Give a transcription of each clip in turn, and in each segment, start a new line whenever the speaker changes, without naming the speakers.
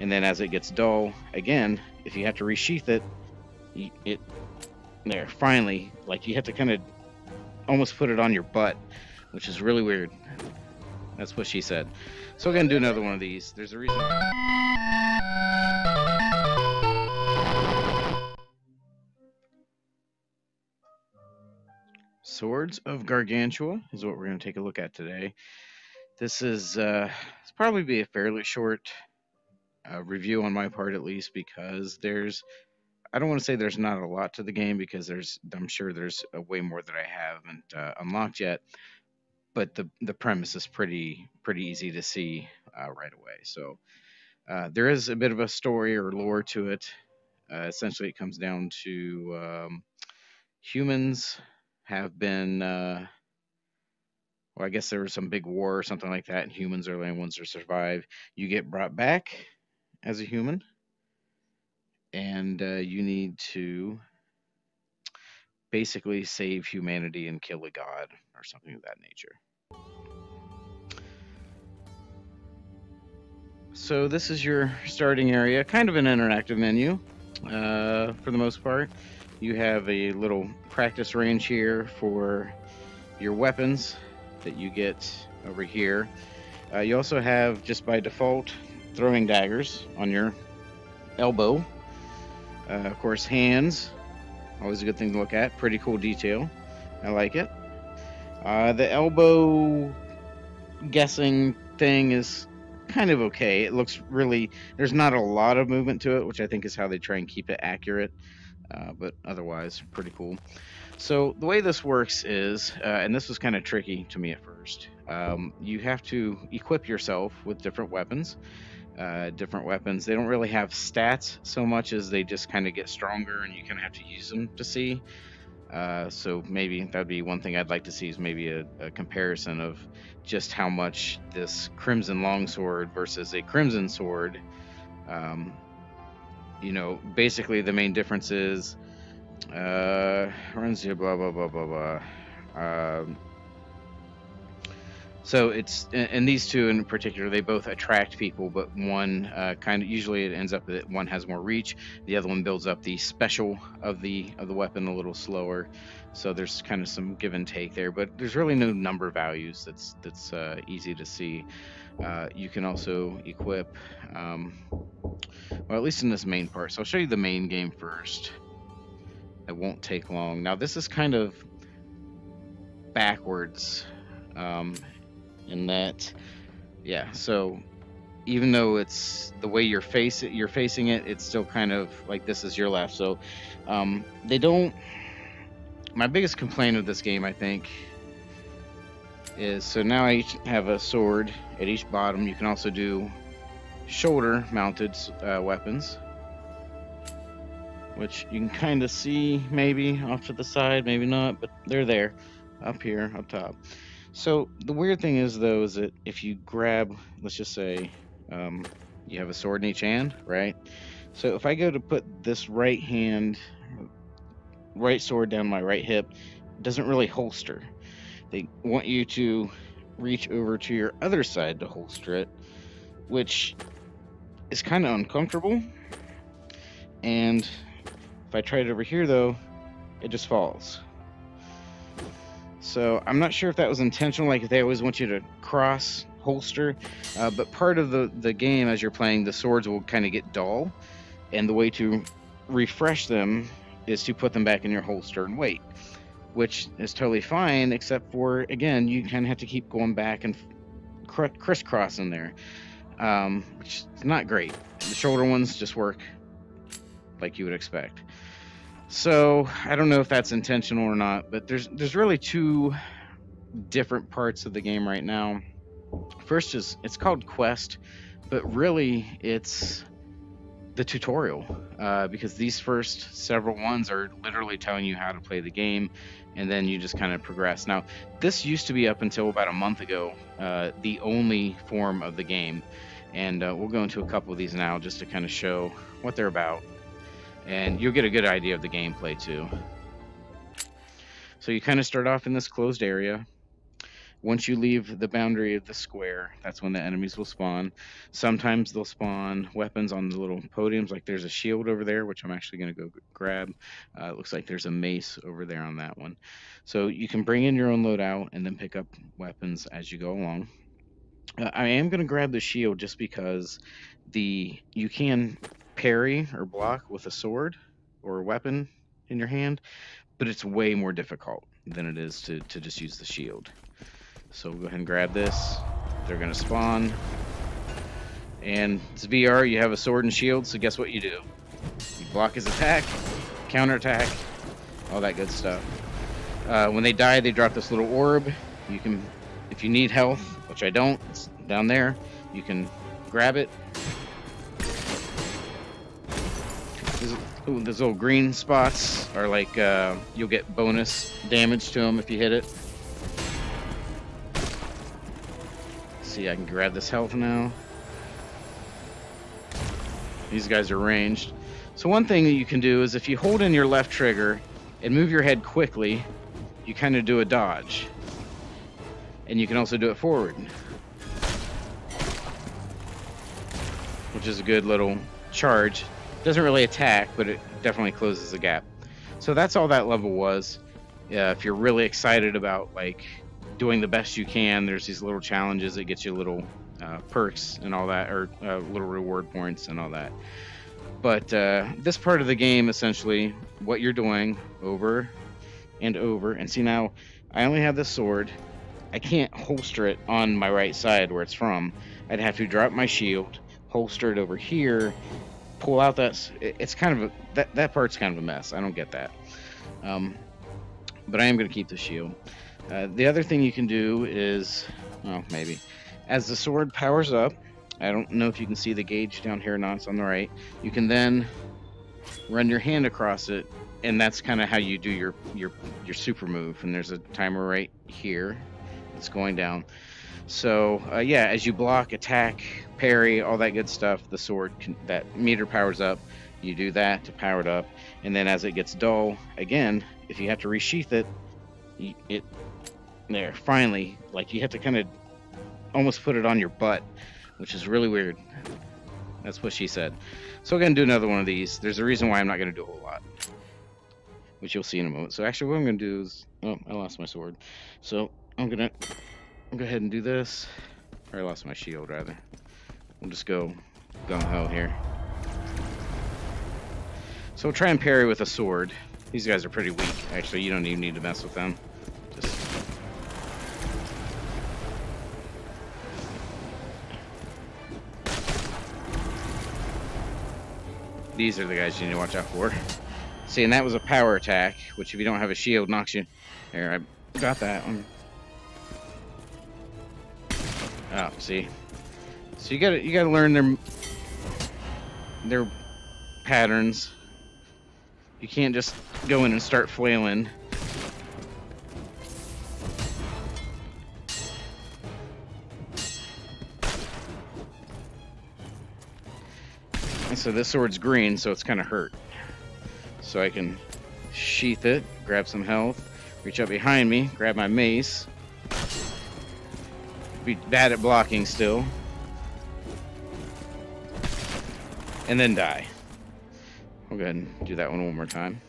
and then as it gets dull, again, if you have to resheath it, there, finally, like you have to kind of almost put it on your butt, which is really weird. That's what she said. So we're gonna do another one of these. There's a reason why. Swords of Gargantua is what we're going to take a look at today. This is it's probably be a fairly short review on my part, at least, because I don't want to say there's not a lot to the game, because I'm sure there's way more that I haven't unlocked yet, but the premise is pretty easy to see right away. So there is a bit of a story or lore to it. Essentially, it comes down to humans have been well, I guess there was some big war or something like that, and humans are the only ones to survive. You get brought back as a human, and you need to basically save humanity and kill a god or something of that nature. So this is your starting area, kind of an interactive menu for the most part. You have a little practice range here for your weapons that you get over here. You also have, just by default, throwing daggers on your elbow. Of course, hands, always a good thing to look at. Pretty cool detail. I like it. The elbow guessing thing is kind of okay. It looks really, there's not a lot of movement to it, which I think is how they try and keep it accurate. But otherwise, pretty cool. So the way this works is, and this was kind of tricky to me at first, you have to equip yourself with different weapons. They don't really have stats so much as they just kind of get stronger, and you kind of have to use them to see. So maybe that'd be one thing I'd like to see, is maybe a comparison of just how much this Crimson Longsword versus a Crimson Sword. Basically the main difference is runs here, blah blah blah blah blah. So it's, and these two in particular, they both attract people, but one kind of, usually it ends up that one has more reach, the other one builds up the special of the weapon a little slower. So there's kind of some give and take there, but there's really no number values that's easy to see. You can also equip, well, at least in this main part. So I'll show you the main game first. It won't take long. Now this is kind of backwards. In that, yeah, so even though it's the way you're facing it, it's still kind of like this is your left. So they don't, my biggest complaint of this game, I think, is, so now I have a sword at each bottom. You can also do shoulder mounted weapons, which you can kind of see maybe off to the side, maybe not, but they're there up here up top. So the weird thing is, though, is that if you grab, let's just say you have a sword in each hand, right? So if I go to put this right sword down my right hip, it doesn't really holster. They want you to reach over to your other side to holster it, which is kind of uncomfortable. And if I try it over here, though, it just falls. So I'm not sure if that was intentional, like if they always want you to cross holster, but part of the game, as you're playing, the swords will kind of get dull, and the way to refresh them is to put them back in your holster and wait, which is totally fine, except for, again, you kind of have to keep going back and crisscrossing there, which is not great. The shoulder ones just work like you would expect. So I don't know if that's intentional or not, but there's really two different parts of the game right now. First is, it's called Quest, but really it's the tutorial, because these first several ones are literally telling you how to play the game, and then you just kind of progress. Now, this used to be, up until about a month ago, the only form of the game, and we'll go into a couple of these now just to kind of show what they're about. And you'll get a good idea of the gameplay too. So you kind of start off in this closed area. Once you leave the boundary of the square, that's when the enemies will spawn. Sometimes they'll spawn weapons on the little podiums, like there's a shield over there, which I'm actually going to go grab. It looks like there's a mace over there on that one. So you can bring in your own loadout and then pick up weapons as you go along. I am going to grab the shield just because you can parry or block with a sword or a weapon in your hand, but it's way more difficult than it is to just use the shield. So we'll go ahead and grab this. They're going to spawn. And it's VR, you have a sword and shield, so guess what you do? You block his attack, counterattack, all that good stuff. When they die, they drop this little orb. You can, if you need health, which I don't, it's down there, you can grab it. Those little green spots are like, you'll get bonus damage to them if you hit it. See, I can grab this health now. These guys are ranged. So one thing that you can do is if you hold in your left trigger and move your head quickly, you kind of do a dodge. And you can also do it forward, which is a good little charge. Doesn't really attack, but it definitely closes the gap. So that's all that level was. If you're really excited about like doing the best you can, there's these little challenges that get you little perks and all that, or little reward points and all that. But this part of the game, essentially, what you're doing over and over, and see now, I only have this sword. I can't holster it on my right side where it's from. I'd have to drop my shield, holster it over here, pull out that. It's kind of that part's kind of a mess. I don't get that. But I am going to keep the shield. The other thing you can do is, well, maybe, as the sword powers up, I don't know if you can see the gauge down here or not, it's on the right, you can then run your hand across it, and that's kind of how you do your super move, and there's a timer right here that's going down. So yeah, as you block, attack, parry, all that good stuff, the sword that meter powers up. You do that to power it up, and then as it gets dull, again, if you have to resheath it, there, finally, like you have to kind of almost put it on your butt, which is really weird. That's what she said. So we're going to do another one of these. There's a reason why I'm not going to do a whole lot, which you'll see in a moment. So actually what I'm going to do is, oh, I lost my sword. So I'm going to go ahead and do this. Or I lost my shield, rather. We'll just go gung-ho here. So we'll try and parry with a sword. These guys are pretty weak. Actually, you don't even need to mess with them. Just... These are the guys you need to watch out for. See, and that was a power attack, which if you don't have a shield, knocks you. There, I got that one. Oh, see. So you gotta learn their patterns. You can't just go in and start flailing. And so this sword's green, so it's kind of hurt. So I can sheath it, grab some health, reach up behind me, grab my mace. Be bad at blocking still. And then die. We'll go ahead and do that one more time.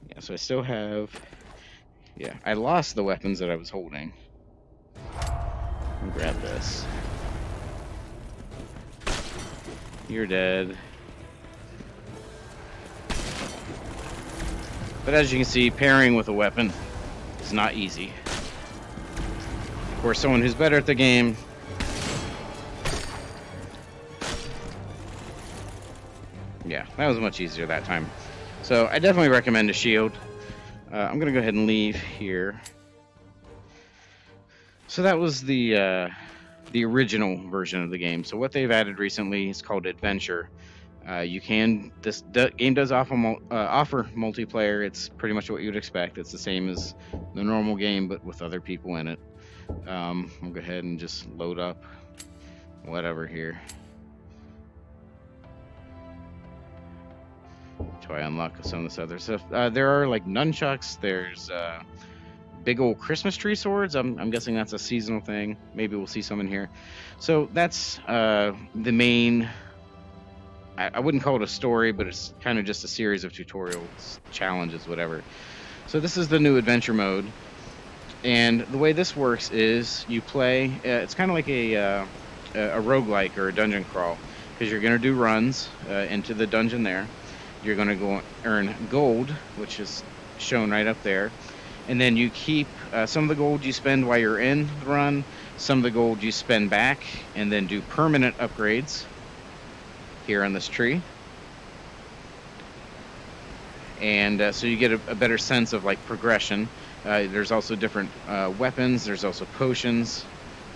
Yeah, so I still have... Yeah, I lost the weapons that I was holding. I'll grab this. You're dead. But as you can see, pairing with a weapon is not easy. Of course, someone who's better at the game... Yeah, that was much easier that time. So I definitely recommend a shield. I'm going to go ahead and leave here. So that was the original version of the game. So what they've added recently is called Adventure. This game does offer multiplayer. It's pretty much what you would expect. It's the same as the normal game, but with other people in it. I'll go ahead and just load up whatever here. Until I unlock some of this other stuff. There are like nunchucks. There's big old Christmas tree swords. I'm guessing that's a seasonal thing. Maybe we'll see some in here. So that's the main. I wouldn't call it a story, but it's kind of just a series of tutorials, challenges, whatever. So this is the new adventure mode, and the way this works is you play. It's kind of like a roguelike or a dungeon crawl, because you're going to do runs into the dungeon there. You're going to go earn gold, which is shown right up there, and then you keep some of the gold you spend while you're in the run, some of the gold you spend back, and then do permanent upgrades here on this tree. And so you get a better sense of like progression. There's also different weapons. There's also potions.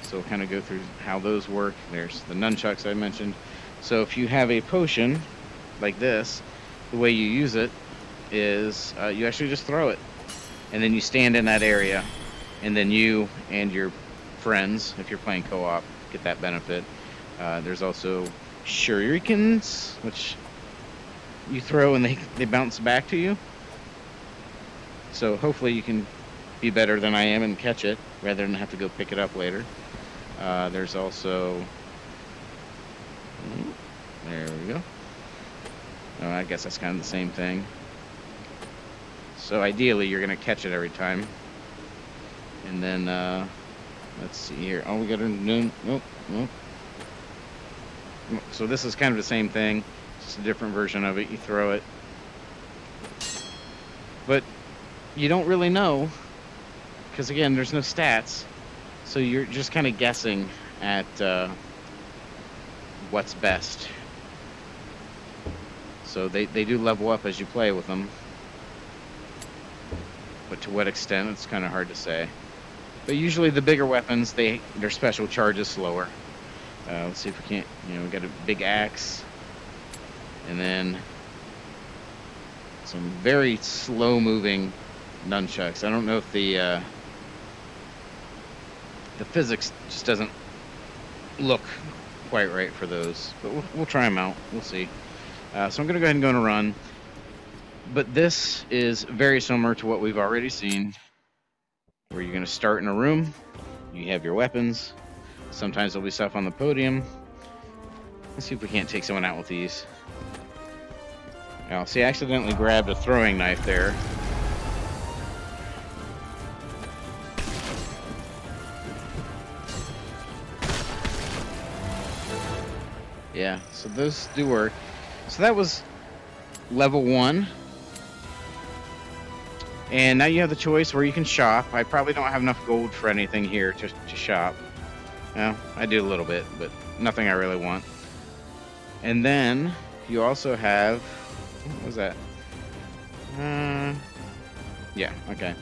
So we'll kind of go through how those work. There's the nunchucks I mentioned. So if you have a potion like this, the way you use it is you actually just throw it, and then you stand in that area, and then you and your friends, if you're playing co-op, get that benefit. There's also shurikens, which you throw and they bounce back to you. So hopefully you can be better than I am and catch it rather than have to go pick it up later. There's also, there we go. Oh, I guess that's kind of the same thing. So ideally you're gonna catch it every time. And then let's see here. Oh, we got to do. Nope. So this is kind of the same thing, just a different version of it. You throw it, but you don't really know, because again, there's no stats, so you're just kind of guessing at what's best. So they do level up as you play with them, but to what extent, it's kind of hard to say. But usually the bigger weapons, their special charge is slower. Let's see if we can't, we got a big axe, and then some very slow moving nunchucks. I don't know if the physics just doesn't look quite right for those, but we'll try them out. We'll see. So I'm gonna go ahead and go on a run, but this is very similar to what we've already seen, where you're gonna start in a room, you have your weapons. Sometimes there'll be stuff on the podium. Let's see if we can't take someone out with these. Oh, see, I accidentally grabbed a throwing knife there. Yeah, so those do work. So that was level 1. And now you have the choice where you can shop. I probably don't have enough gold for anything here to shop. Well, I do a little bit, but nothing I really want. And then you also have, what was that? Yeah, okay.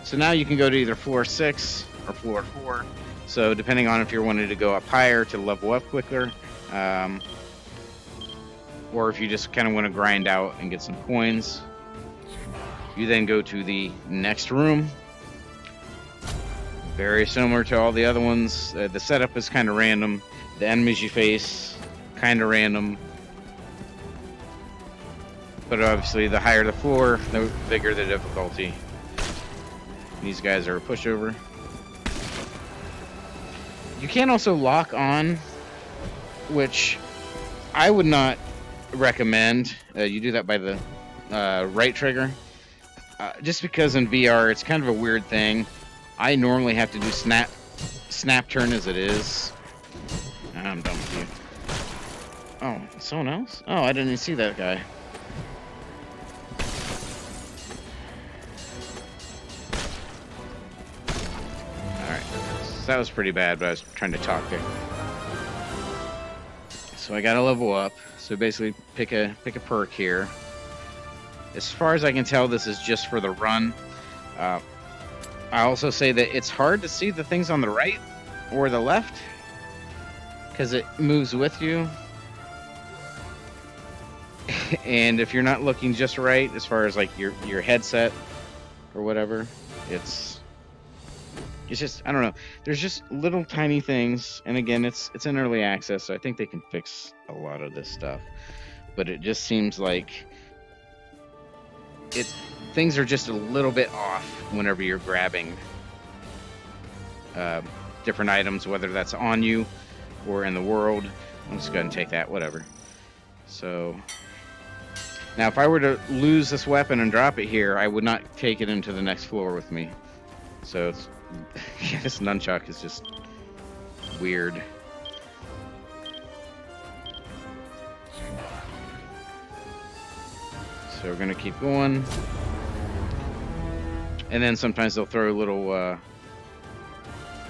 So now you can go to either floor 6 or floor 4. So depending on if you're wanting to go up higher to level up quicker, or if you just kind of want to grind out and get some coins, you then go to the next room. Very similar to all the other ones. The setup is kind of random. The enemies you face, kind of random. But obviously, the higher the floor, the bigger the difficulty. These guys are a pushover. You can also lock on, which I would not recommend. You do that by the right trigger. Just because in VR, it's kind of a weird thing. I normally have to do snap turn as it is. I'm done with you. Oh, someone else? Oh, I didn't even see that guy. Alright. So that was pretty bad, but I was trying to talk there. So I gotta level up. So basically pick a perk here. As far as I can tell, this is just for the run. I also say that it's hard to see the things on the right or the left because it moves with you. And if you're not looking just right, as far as like your headset or whatever, it's just, I don't know. There's just little tiny things, and again, it's in early access, so I think they can fix a lot of this stuff. But it just seems like things are just a little bit off whenever you're grabbing different items, whether that's on you or in the world. I'm just going to take that, whatever. So now if I were to lose this weapon and drop it here, I would not take it into the next floor with me. So it's, yeah, this nunchuck is just weird. So we're going to keep going. And then sometimes they'll throw little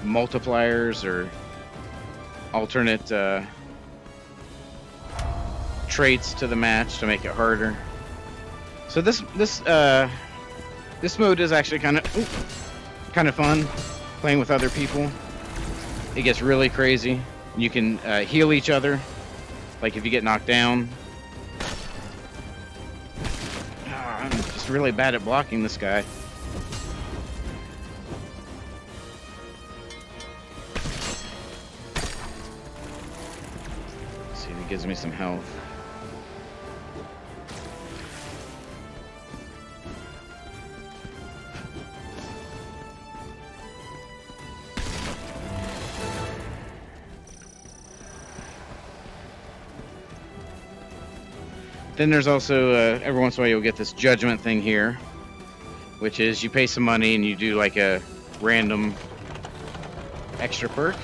multipliers or alternate traits to the match to make it harder. So this mode is actually kind of fun, playing with other people. It gets really crazy. You can heal each other, like if you get knocked down. Oh, I'm just really bad at blocking this guy. Let's see if he gives me some health. Then there's also, every once in a while you'll get this judgment thing here, which is you pay some money and you do like a random extra perk.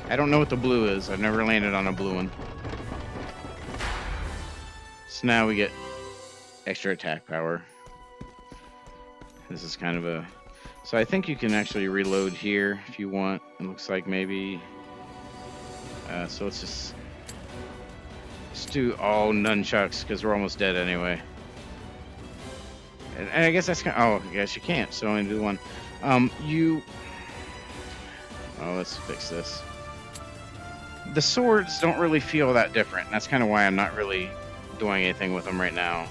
I don't know what the blue is. I've never landed on a blue one. So now we get extra attack power. This is kind of a... So I think you can actually reload here if you want. It looks like maybe... so let's just do all nunchucks because we're almost dead anyway. And I guess that's kind of, oh, I guess you can't. So only do one. Oh, let's fix this. The swords don't really feel that different. That's kind of why I'm not really doing anything with them right now.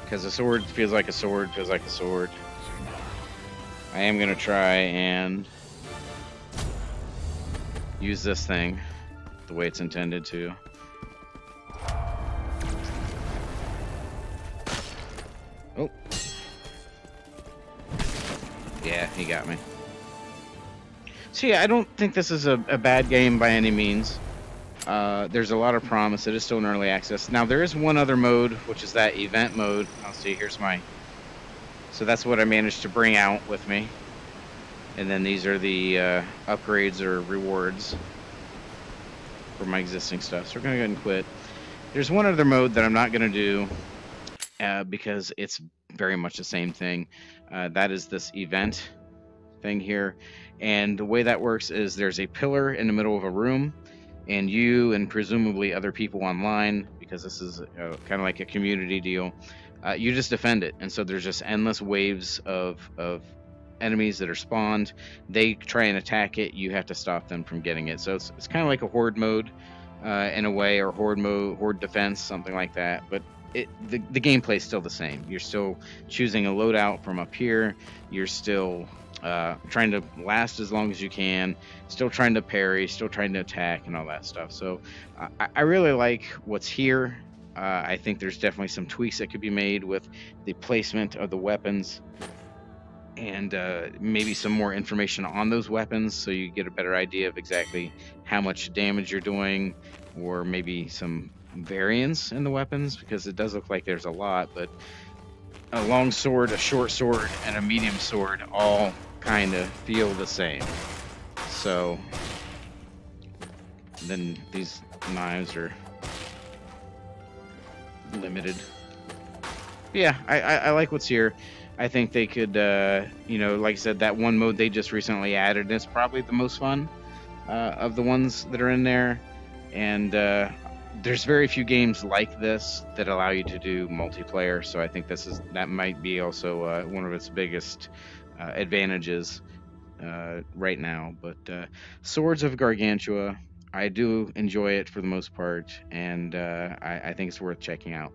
Because a sword feels like a sword, feels like a sword. I am going to try and use this thing the way it's intended to. Oh. Yeah, he got me. So yeah, I don't think this is a bad game by any means. There's a lot of promise. It is still in early access. Now, there is one other mode, which is that event mode. I'll see, here's my... So that's what I managed to bring out with me. And then these are the upgrades or rewards for my existing stuff. So we're going to go ahead and quit. There's one other mode that I'm not going to do because it's very much the same thing. That is this event thing here. And the way that works is there's a pillar in the middle of a room, and you and presumably other people online, because this is kind of like a community deal, you just defend it. And so there's just endless waves of enemies that are spawned. They try and attack it. You have to stop them from getting it. So it's kind of like a horde mode in a way, or horde mode, horde defense, something like that. But the gameplay is still the same. You're still choosing a loadout from up here. You're still trying to last as long as you can, still trying to parry, still trying to attack, and all that stuff. So I really like what's here. I think there's definitely some tweaks that could be made with the placement of the weapons, and maybe some more information on those weapons so you get a better idea of exactly how much damage you're doing, or maybe some variance in the weapons, because it does look like there's a lot, but a long sword, a short sword, and a medium sword all kind of feel the same. So then these knives are limited. Yeah, I like what's here. I think they could, you know, like I said, that one mode they just recently added is probably the most fun of the ones that are in there. And there's very few games like this that allow you to do multiplayer. So I think that might be also one of its biggest advantages right now. But Swords of Gargantua, I do enjoy it for the most part, and I think it's worth checking out.